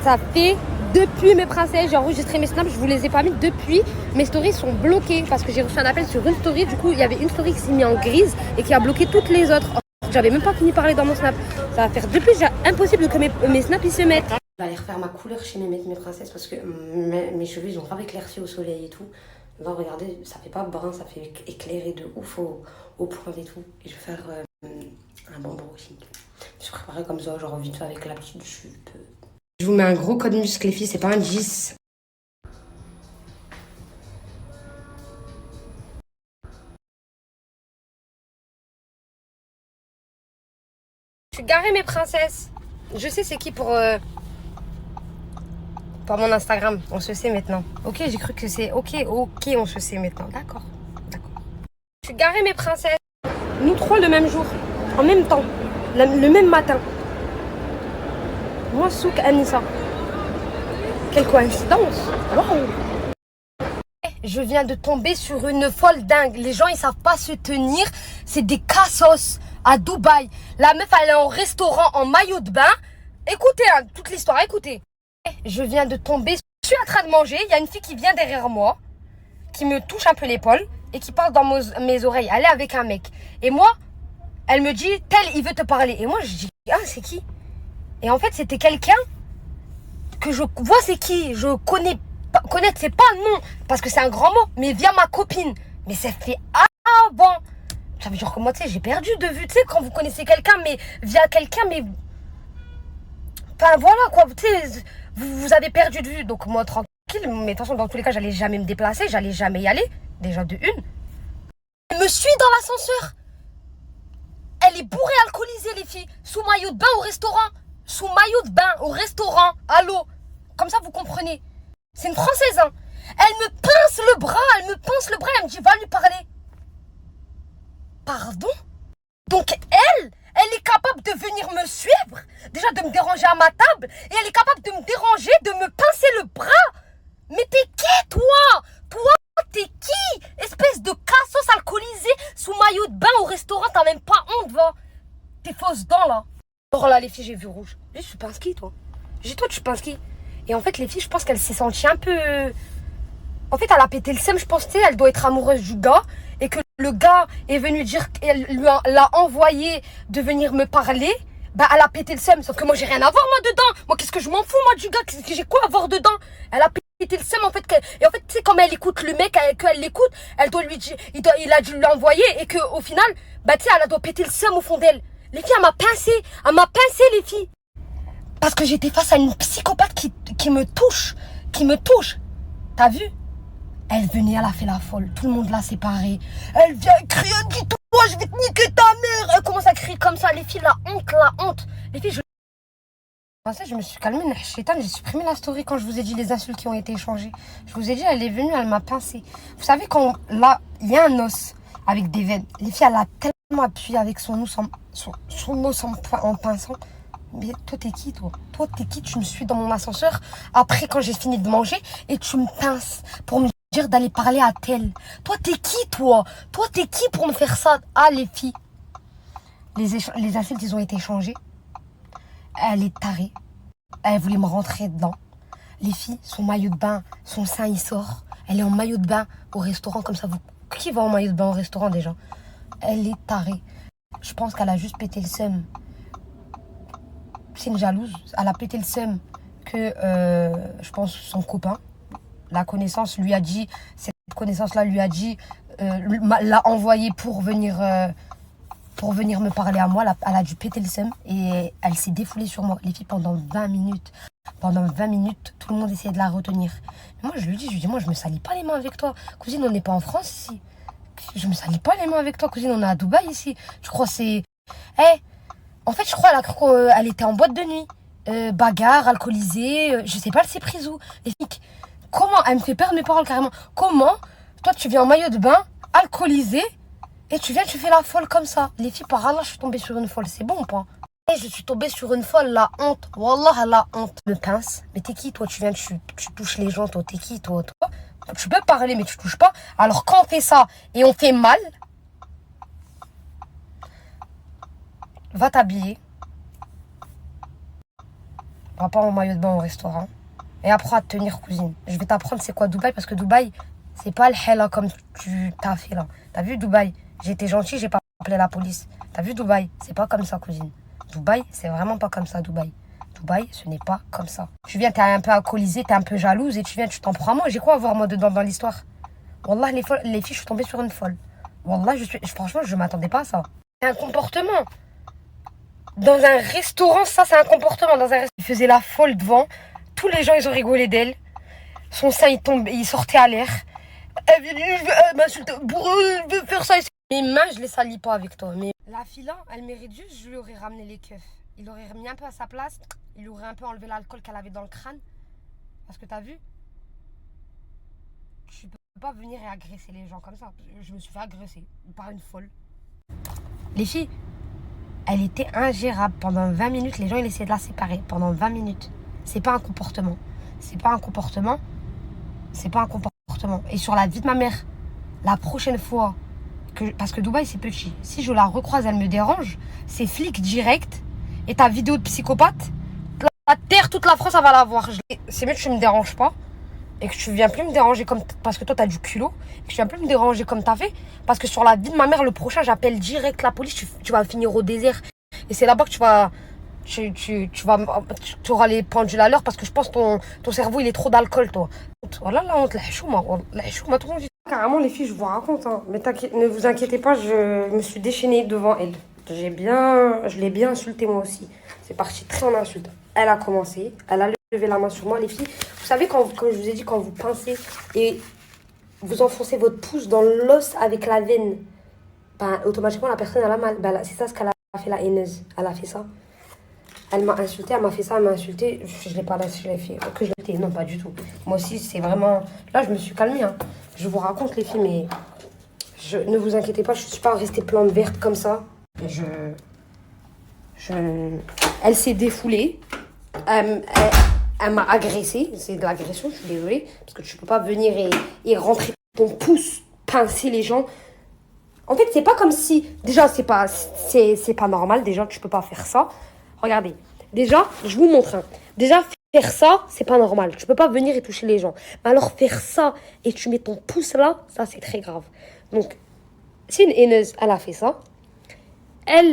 Ça fait depuis mes princesses, j'ai enregistré mes snaps, je vous les ai pas mis depuis. Mes stories sont bloquées parce que j'ai reçu un appel sur une story. Du coup, il y avait une story qui s'est mise en grise et qui a bloqué toutes les autres. J'avais même pas fini de parler dans mon snap. Ça va faire depuis impossible que mes snaps ils se mettent. Je vais aller refaire ma couleur chez mes princesses parce que mes cheveux ils ont grave éclairci au soleil et tout. Là, regardez, ça fait pas brun, ça fait éclairer de ouf au poil et tout. Et je vais faire un bonbon aussi. Je vais préparer comme ça, genre vite fait avec la petite jupe. Je vous mets un gros code muscle les filles, c'est pas un 10. Je suis garée mes princesses. Je sais c'est qui pour mon Instagram. On se sait maintenant. Ok, j'ai cru que c'est ok, on se sait maintenant. D'accord. Je suis garée mes princesses. Nous trois le même jour, en même temps, le même matin. Moi, Souk, Anissa. Quelle coïncidence. Waouh. Je viens de tomber sur une folle dingue. Les gens, ils savent pas se tenir. C'est des cassos à Dubaï. La meuf, elle est en restaurant en maillot de bain. Écoutez, hein, toute l'histoire, écoutez. Je viens de tomber. Je suis en train de manger. Il y a une fille qui vient derrière moi, qui me touche un peu l'épaule et qui parle dans mes oreilles. Elle est avec un mec. Et moi, elle me dit, tel, il veut te parler. Et moi, je dis, ah, c'est qui? Et en fait, c'était quelqu'un que je vois, c'est qui? Je connais pas. Connaître, c'est pas le nom, parce que c'est un grand mot, mais via ma copine. Mais ça fait avant. Ça veut dire que moi, tu sais, j'ai perdu de vue. Tu sais, quand vous connaissez quelqu'un, mais via quelqu'un, mais. Enfin, voilà, quoi. Tu sais, vous avez perdu de vue. Donc, moi, tranquille. Mais attention, dans tous les cas, j'allais jamais me déplacer. J'allais jamais y aller. Déjà, de une. Elle me suit dans l'ascenseur. Elle est bourrée, alcoolisée, les filles. Sous maillot de bain au restaurant. Sous maillot de bain au restaurant. Allô. Comme ça, vous comprenez. C'est une Française, hein. Elle me pince le bras. Elle me dit, va lui parler. Pardon? Donc, elle est capable de venir me suivre. Déjà, de me déranger à ma table. Et elle est capable de me déranger, de me pincer le bras. Mais t'es qui, toi? Toi, t'es qui? Espèce de cassos alcoolisé sous maillot de bain au restaurant. T'as même pas honte, va. Tes fausses dents, là. Oh là, les filles, j'ai vu rouge. Je suis pince qui, toi? Toi, tu pinces qui? Et en fait, les filles, je pense qu'elle s'est sentie un peu... En fait, elle a pété le seum, je pense, elle doit être amoureuse du gars. Et que le gars est venu dire qu'elle l'a envoyé de venir me parler. Bah, elle a pété le seum. Sauf que moi, j'ai rien à voir, moi, dedans. Moi, qu'est-ce que je m'en fous, moi, du gars? J'ai quoi à voir dedans? Elle a pété le seum, en fait. Et en fait, tu sais, comme elle écoute le mec, qu'elle l'écoute, elle doit lui dire... Il a dû l'envoyer. Et qu'au final, bah, tu sais, elle doit péter le seum au fond d'elle. Les filles, elle m'a pincé. Elle m'a pincé, les filles. Parce que j'étais face à une psychopathe qui me touche. T'as vu? Elle venait, elle a fait la folle. Tout le monde l'a séparée. Elle vient crier, dis-toi, je vais te niquer ta mère. Elle commence à crier comme ça. Les filles, la honte. Les filles, je me suis calmée, j'ai supprimé la story quand je vous ai dit les insultes qui ont été échangées. Je vous ai dit, elle est venue, elle m'a pincé. Vous savez, quand là, il y a un os avec des veines. Les filles, elle a tellement appuyé avec son os en pinçant. Mais toi, t'es qui, toi? Toi, t'es qui? Tu me suis dans mon ascenseur après quand j'ai fini de manger et tu me pinces pour me dire d'aller parler à tel. Toi, t'es qui, toi? Toi, t'es qui pour me faire ça? Ah, les filles. Les insultes, ils ont été échangés. Elle est tarée. Elle voulait me rentrer dedans. Les filles, son maillot de bain, son sein, il sort. Elle est en maillot de bain au restaurant comme ça. Qui va en maillot de bain au restaurant, déjà? Elle est tarée. Je pense qu'elle a juste pété le seum. C'est une jalouse. Elle a pété le seum que, je pense, son copain, la connaissance, lui a dit, cette connaissance-là lui a dit, l'a envoyé pour venir me parler à moi. Elle a dû péter le seum et elle s'est défoulée sur moi. Les filles, pendant 20 minutes, tout le monde essayait de la retenir. Mais moi, je lui dis, moi, je me salis pas les mains avec toi. Cousine, on n'est pas en France ici. Je me salis pas les mains avec toi, cousine, on est à Dubaï ici. Je crois que c'est... En fait, je crois qu'elle était en boîte de nuit. Bagarre, alcoolisée, je sais pas, elle s'est prise où. Les filles, comment? Elle me fait perdre mes paroles carrément. Comment? Toi, tu viens en maillot de bain, alcoolisée, et tu fais la folle comme ça. Les filles, par Allah, je suis tombée sur une folle. C'est bon ou pas? Et je suis tombée sur une folle, la honte. Wallah, la honte. Me pince. Mais t'es qui, toi? Tu touches les gens, toi. T'es qui, toi? Tu peux parler, mais tu touches pas. Alors, quand on fait ça et on fait mal, va t'habiller. On va pas en maillot de bain au restaurant. Et apprends à te tenir, cousine. Je vais t'apprendre c'est quoi Dubaï, parce que Dubaï, c'est pas le hell comme tu t'as fait là. T'as vu Dubaï? J'ai été gentil, j'ai pas appelé la police. T'as vu Dubaï? C'est pas comme ça, cousine. Dubaï, c'est vraiment pas comme ça, Dubaï. Dubaï, ce n'est pas comme ça. Tu viens, t'es un peu alcoolisée, t'es un peu jalouse et tu viens, tu t'en prends à moi. J'ai quoi à voir moi dedans dans l'histoire? Wallah, les filles, je suis tombée sur une folle. Wallah, franchement, je m'attendais pas à ça. C'est un comportement. Dans un restaurant, ça, c'est un comportement. Dans un restaurant, il faisait la folle devant. Tous les gens, ils ont rigolé d'elle. Son sein, il sortait à l'air. Elle m'insulte. Je veux faire ça. Mes mains, je les salis pas avec toi. Mais la fille là, elle mérite juste, je lui aurais ramené les keufs. Il aurait remis un peu à sa place. Il aurait un peu enlevé l'alcool qu'elle avait dans le crâne. Parce que t'as vu, tu peux pas venir et agresser les gens comme ça. Je me suis fait agresser par une folle. Les filles, elle était ingérable pendant 20 minutes. Les gens, ils essayaient de la séparer pendant 20 minutes. C'est pas un comportement. C'est pas un comportement. C'est pas un comportement. Et sur la vie de ma mère, la prochaine fois, parce que Dubaï, c'est petit. Si je la recroise, elle me dérange, c'est flic direct. Et ta vidéo de psychopathe, la terre, toute la France, elle va la voir. C'est mieux que tu me déranges pas. Et que tu viens plus me déranger comme... Parce que toi, t'as du culot. Et que tu viens plus me déranger comme t'as fait. Parce que sur la vie de ma mère, le prochain, j'appelle direct la police. Tu vas finir au désert. Et c'est là-bas que tu vas... Tu auras les pendules à l'heure parce que je pense que ton cerveau, il est trop d'alcool, toi. Voilà la honte, la hishouma. La hishouma, tout le monde dit. Carrément, les filles, je vous raconte. Hein. Mais ne vous inquiétez pas, je me suis déchaînée devant elle. Je l'ai bien insultée, moi aussi. C'est parti très en insulte. Elle a commencé. Elle a levé la main sur moi, les filles. Vous savez, comme je vous ai dit, quand vous pincez et vous enfoncez votre pouce dans l'os avec la veine, ben, automatiquement, la personne, elle a mal. Ben, c'est ça ce qu'elle a fait, la haineuse. Elle a fait ça. Elle m'a insulté, elle m'a fait ça, elle m'a insulté. Je l'ai pas lâché, je l'ai fait. Que je l'ai non, pas du tout. Moi aussi, c'est vraiment... Là, je me suis calmée. Hein. Je vous raconte, les filles, mais... Ne vous inquiétez pas, je suis pas restée plante verte comme ça. Elle s'est défoulée. Elle m'a agressée. C'est de l'agression, je suis désolée. Parce que tu peux pas venir et rentrer ton pouce, pincer les gens. En fait, c'est pas comme si... Déjà, c'est pas normal. Déjà, tu peux pas faire ça. Regardez. Déjà, je vous montre. Hein. Déjà, faire ça, c'est pas normal. Tu peux pas venir et toucher les gens. Mais alors, faire ça et tu mets ton pouce là, ça, c'est très grave. Donc, si une haineuse, elle a fait ça, elle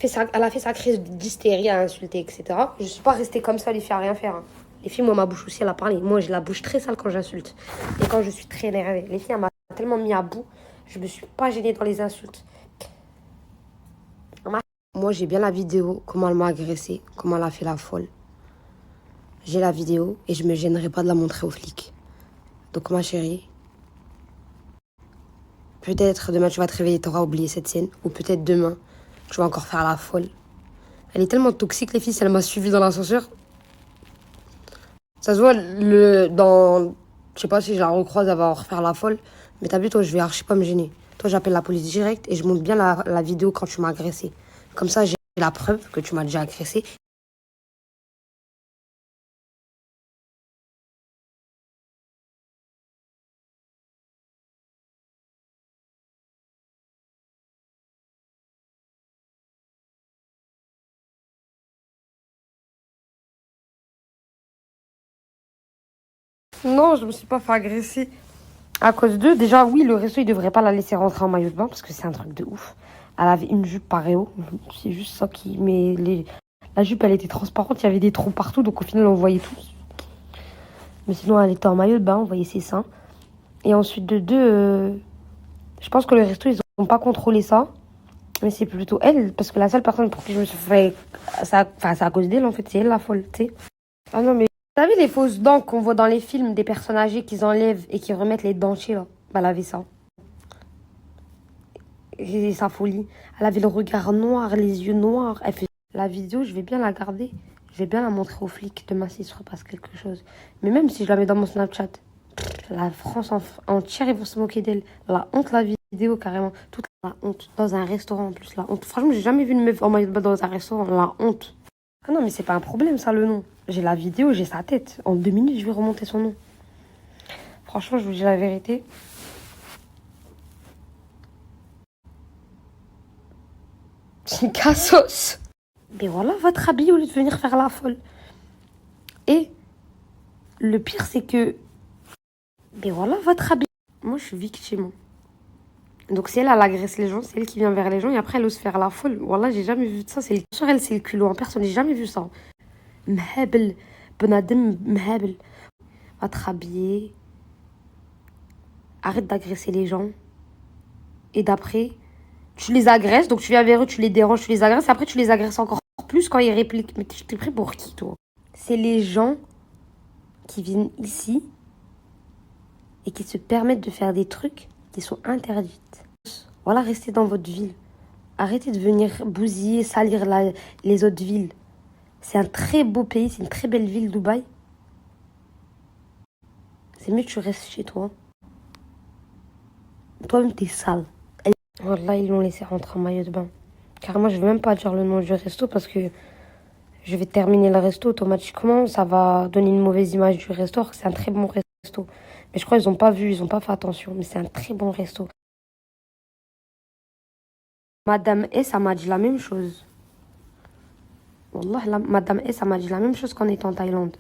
a fait sa crise d'hystérie à insulter, etc. Je suis pas restée comme ça, les filles, à rien faire. Hein. Les filles, moi, ma bouche aussi, elle a parlé. Moi, j'ai la bouche très sale quand j'insulte. Et quand je suis très énervée. Les filles, elle m'a tellement mis à bout, je me suis pas gênée dans les insultes. Moi, j'ai bien la vidéo, comment elle m'a agressée, comment elle a fait la folle. J'ai la vidéo et je me gênerai pas de la montrer aux flics. Donc, ma chérie, peut-être demain, tu vas te réveiller, tu auras oublié cette scène. Ou peut-être demain, tu vas encore faire la folle. Elle est tellement toxique, les filles, si elle m'a suivi dans l'ascenseur. Ça se voit, je sais pas si je la recroise, elle va refaire la folle. Mais t'as vu, toi, je vais archi pas me gêner. Toi, j'appelle la police direct et je montre bien la vidéo quand tu m'as agressée. Comme ça, j'ai la preuve que tu m'as déjà agressée. Non, je me suis pas fait agresser. À cause d'eux, déjà, oui, le resto, il devrait pas la laisser rentrer en maillot de bain parce que c'est un truc de ouf. Elle avait une jupe pareille haut. C'est juste ça qui. Mais la jupe, elle était transparente, il y avait des trous partout, donc au final, on voyait tout. Mais sinon, elle était en maillot de bain, on voyait ses seins. Et ensuite, de deux, je pense que le resto, ils ont pas contrôlé ça. Mais c'est plutôt elle, parce que la seule personne pour qui je me suis fait. C'est à cause d'elle, en fait, c'est elle la folle, tu sais. Ah non, mais. Vous savez les fausses dents qu'on voit dans les films des personnes âgées qu'ils enlèvent et qui remettent les dentiers là? Bah, elle avait ça. Et sa folie. Elle avait le regard noir, les yeux noirs. Elle fait la vidéo, je vais bien la garder. Je vais bien la montrer aux flics demain s'il se repasse quelque chose. Mais même si je la mets dans mon Snapchat, la France entière, ils vont se moquer d'elle. La honte, la vidéo carrément. Toute la honte. Dans un restaurant en plus, la honte. Franchement, j'ai jamais vu une meuf en maillot de bain dans un restaurant. La honte. Ah non, mais c'est pas un problème ça, le nom. J'ai la vidéo, j'ai sa tête. En 2 minutes, je vais remonter son nom. Franchement, je vous dis la vérité. C'est une cassos. Mais voilà, votre habit au lieu de venir faire la folle. Et le pire, c'est que... Mais voilà, votre habit. Moi, je suis victime. Donc, si elle agresse les gens, c'est elle qui vient vers les gens et après, elle ose faire la folle. Voilà, j'ai jamais vu ça. Sur elle, c'est le culot en personne. J'ai jamais vu ça. Mhabel. Benadem, mhabel. Va te rhabiller. Arrête d'agresser les gens. Et d'après, tu les agresses. Donc, tu viens vers eux, tu les déranges, tu les agresses. Et après, tu les agresses encore plus quand ils répliquent. Mais tu t'es pris pour qui, toi? C'est les gens qui viennent ici et qui se permettent de faire des trucs qui sont interdits. Voilà, restez dans votre ville. Arrêtez de venir bousiller, salir les autres villes. C'est un très beau pays, c'est une très belle ville, Dubaï. C'est mieux que tu restes chez toi. Toi-même, t'es sale. Voilà, ils l'ont laissé rentrer en maillot de bain. Carrément, je vais même pas dire le nom du resto parce que je vais terminer le resto automatiquement. Ça va donner une mauvaise image du resto. C'est un très bon resto. Mais je crois qu'ils ont pas vu, ils ont pas fait attention. Mais c'est un très bon resto. Madame S, elle m'a dit la même chose. Wallah, Madame S, elle m'a dit la même chose qu'en étant en Thaïlande.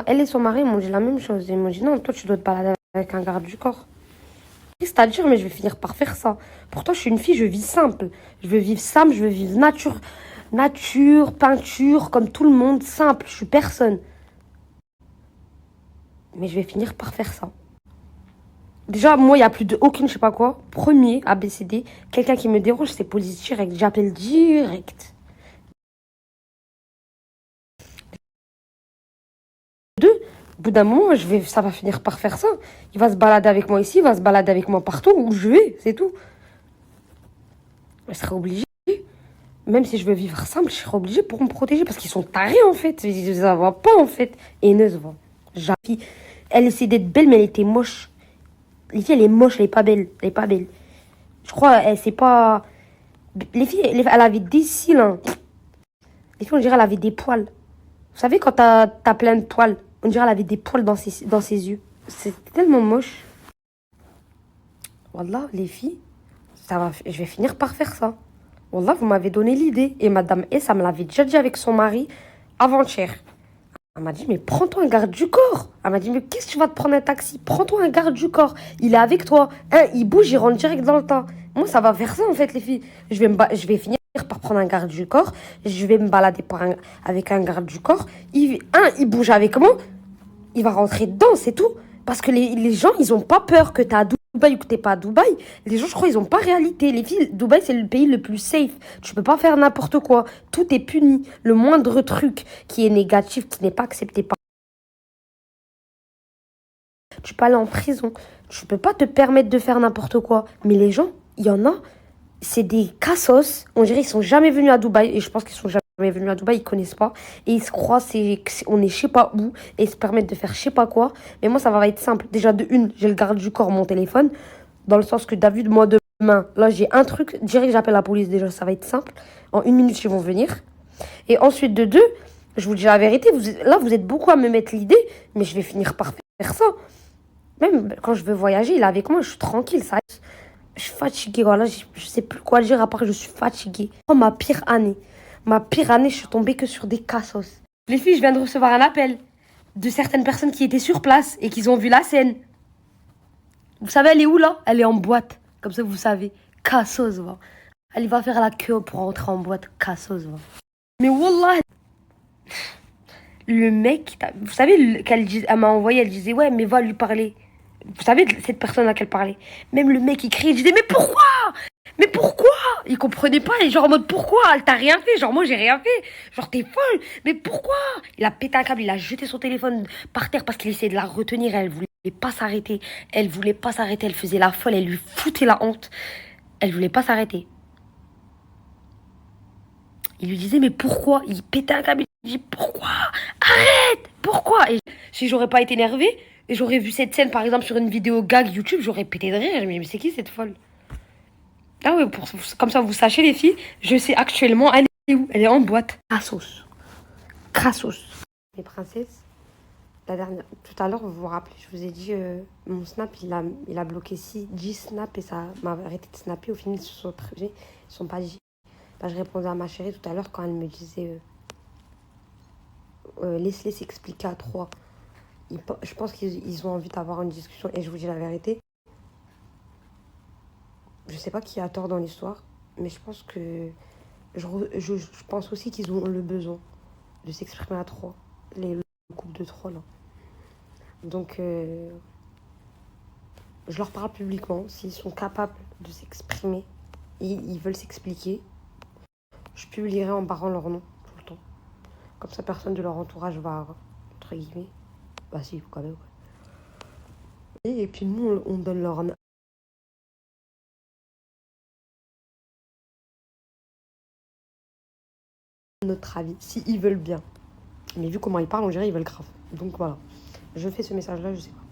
Elle et son mari m'ont dit la même chose. Ils m'ont dit non, toi, tu dois te balader avec un garde du corps. C'est-à-dire, mais je vais finir par faire ça. Pourtant, je suis une fille, je vis simple. Je veux vivre simple, je veux vivre nature, peinture, comme tout le monde, simple. Je suis personne. Mais je vais finir par faire ça. Déjà, moi, il n'y a plus de aucune, je sais pas quoi. Premier, ABCD, quelqu'un qui me dérange, c'est police direct. J'appelle direct. Deux, au bout d'un moment, ça va finir par faire ça. Il va se balader avec moi ici, il va se balader avec moi partout où je vais, c'est tout. Je serai obligée. Même si je veux vivre simple, je serai obligée pour me protéger parce qu'ils sont tarés en fait. Ça va pas en fait. Haineuse, va. Elle essaie d'être belle, mais elle était moche. Les filles, elle est moche, elle est pas belle. Elle est pas belle. Je crois, elle c'est pas. Les filles, elle avait des cils. Hein. Les filles, on dirait, elle avait des poils. Vous savez, quand t'as plein de poils, on dirait, elle avait des poils dans ses yeux. C'est tellement moche. Wallah, les filles, je vais finir par faire ça. Wallah, vous m'avez donné l'idée. Et Madame S, ça me l'avait déjà dit avec son mari avant-hier. Elle m'a dit, mais prends-toi un garde du corps. Elle m'a dit, mais qu'est-ce que tu vas te prendre un taxi? Prends-toi un garde du corps. Il est avec toi. Il bouge, il rentre direct dans le tas. Moi, ça va faire ça, en fait, les filles. Je vais finir par prendre un garde du corps. Je vais me balader avec un garde du corps. Il bouge avec moi. Il va rentrer dedans, c'est tout. Parce que les gens, ils ont pas peur que t'es à Dubaï ou que t'es pas à Dubaï. Les gens, je crois, ils ont pas réalité. Les filles, Dubaï, c'est le pays le plus safe. Tu peux pas faire n'importe quoi. Tout est puni. Le moindre truc qui est négatif, qui n'est pas accepté par... Tu peux aller en prison. Tu peux pas te permettre de faire n'importe quoi. Mais les gens, il y en a, c'est des cassos. On dirait qu'ils sont jamais venus à Dubaï. Et je pense qu'ils sont jamais venus à Dubaï, ils connaissent pas. Et ils se croient, on est je sais pas où. Et ils se permettent de faire je sais pas quoi. Mais moi, ça va être simple. Déjà, de une, j'ai le garde du corps, mon téléphone. Dans le sens que David, moi, demain, là, j'ai un truc. Direct, j'appelle la police. Déjà, ça va être simple. En 1 minute, ils vont venir. Et ensuite, de deux, je vous dis la vérité. Vous êtes beaucoup à me mettre l'idée. Mais je vais finir par faire ça. Même quand je veux voyager, il est avec moi. Je suis tranquille, ça. Je suis fatiguée, voilà, je sais plus quoi dire à part que je suis fatiguée. Oh, ma pire année, je suis tombée que sur des cassos. Les filles, je viens de recevoir un appel de certaines personnes qui étaient sur place et qui ont vu la scène. Vous savez, elle est où là? Elle est en boîte, comme ça vous savez. Cassos, va. Elle va faire la queue pour rentrer en boîte, cassos, va. Mais wallah, le mec, vous savez, elle m'a envoyé, elle disait, ouais, mais va lui parler. Vous savez, cette personne à laquelle parlait. Même le mec, il criait, il disait, mais pourquoi? Mais pourquoi? Il comprenait pas, et genre en mode, pourquoi? Elle t'a rien fait, genre moi j'ai rien fait. Genre t'es folle, mais pourquoi? Il a pété un câble, il a jeté son téléphone par terre parce qu'il essayait de la retenir, elle voulait pas s'arrêter. Elle voulait pas s'arrêter, elle faisait la folle, elle lui foutait la honte. Elle voulait pas s'arrêter. Il lui disait, mais pourquoi? Il pétait un câble, il dit, pourquoi? Arrête! Pourquoi? Et si j'aurais pas été énervée, et j'aurais vu cette scène, par exemple, sur une vidéo gag YouTube, j'aurais pété de rire. Mais c'est qui cette folle? Ah ouais, comme ça, vous sachez, les filles, je sais actuellement, elle est où? Elle est en boîte. Crassos. Crassos. Les princesses, tout à l'heure, vous vous rappelez, je vous ai dit, mon snap, il a bloqué 10 snaps et ça m'a arrêté de snapper. Au final, ils sont pas dit. Bah, je répondais à ma chérie tout à l'heure quand elle me disait... laisse-les s'expliquer à trois. Je pense qu'ils ont envie d'avoir une discussion. Et je vous dis la vérité, je sais pas qui a tort dans l'histoire, mais je pense que... Je pense aussi qu'ils ont le besoin de s'exprimer à trois. Le couple de trois, là. Donc, je leur parle publiquement. S'ils sont capables de s'exprimer, ils veulent s'expliquer, je publierai en barrant leur nom tout le temps. Comme ça, personne de leur entourage va, entre guillemets... Bah si, quand même, ouais. Et puis nous, on donne leur notre avis, s'ils veulent bien. Mais vu comment ils parlent, on dirait qu'ils veulent grave. Donc voilà, je fais ce message-là, je sais pas.